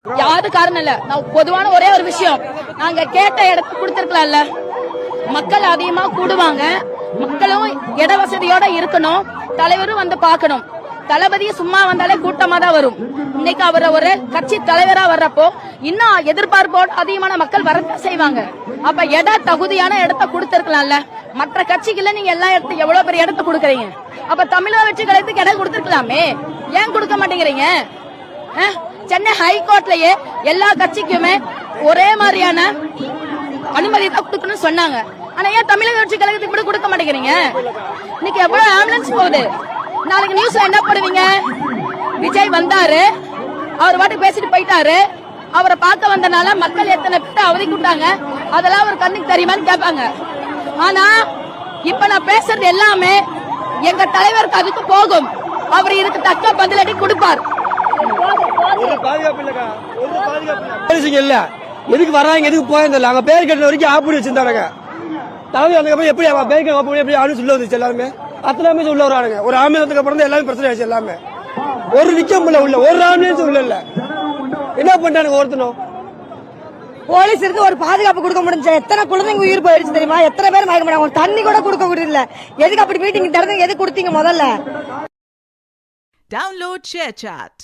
யாரு காரணம் இல்ல. நான் பொதுவான ஒரே ஒரு விஷயம், நாங்க கேட்ட இடத்த கொடுத்திருக்கலாம்ல. மக்கள் அதிகமா கூடுவாங்க, மக்களும் இட வசதியோட இருக்கணும், தலைவரும் வந்து பாக்கணும். தளபதி சும்மா வந்தாலே கூட்டமா தான் வரும். இன்னைக்கு அவர் ஒரு கட்சி தலைவரா வர்றப்போ இன்னும் எதிர்பார்ப்போடு அதிகமான மக்கள் வரத்தான் செய்வாங்க. அப்ப தகுதியான இடத்த கொடுத்திருக்கலாம்ல. மற்ற கட்சிகள்ல நீங்க எல்லா இடத்துக்கு எவ்வளவு பெரிய இடத்த கொடுக்கறீங்க. அப்ப தமிழக வெற்றி கழகத்துக்கு இடம் கொடுத்திருக்கலாமே, ஏன் கொடுக்க மாட்டேங்கிறீங்க? சென்னை ஹைகோர்ட்லயே எல்லா கட்சிக்குமே ஒரே மாதிரியான அனுமதி தான் கொடுக்கணும்னு சொன்னாங்க. ஆனா ஏன் தமிழக வெற்றி கழகத்துக்கு கூட கொடுக்க மாட்டேங்கிறீங்க? இன்னைக்கு எவ்வளவு ஆம்புலன்ஸ் போகுது. நாளைக்கு நியூஸ்ல என்ன போடுவீங்க? விஜய் வந்தாரு, அவர் பாட்டு பேசிட்டு போயிட்டாரு, அவரை பார்க்க வந்தனால மக்கள் எத்தனை பேர் அவதிக்குட்டாங்க, அதெல்லாம் ஒரு கண்ணுக்கு தெரியுமான்னு கேட்பாங்க. ஆனா இப்ப நான் பேசுறது எல்லாமே எங்க தலைவருக்கு அதுக்கு போகும். அவர் இதுக்கு தக்க பதிலடி கொடுப்பார். எதுக்கு வராங்க, எதுக்கு போயிருந்தல அங்க பேர் கட்டுற வரைக்கும் ஆப்படி வச்சிருந்தாங்க. தலைவர் வந்ததுக்கு எப்படி பேர் கட்ட எப்படி ஆளு சொல்ல வந்துச்சு. எல்லாருமே அத்தனை உள்ள வரானுங்க. ஒரு ஆம்புலன்ஸுக்கு அப்புறம் எல்லாமே பிரச்சனை ஆயிடுச்சு. எல்லாமே ஒரு நிக்கம் உள்ள ஒரு ஆம்புலன்ஸ் உள்ள இல்ல. என்ன பண்றானுங்க ஒருத்தனும்? போலீஸ் இருந்து ஒரு பாதுகாப்பு கொடுக்க முடிஞ்சா எத்தனை குழந்தைங்க உயிர் போயிடுச்சு தெரியுமா? எத்தனை பேர் மயக்க மாட்டாங்க. தண்ணி கூட கொடுக்க முடியல. எதுக்கு அப்படி மீட்டிங் தரது? எது கொடுத்தீங்க முதல்ல? Download ShareChat.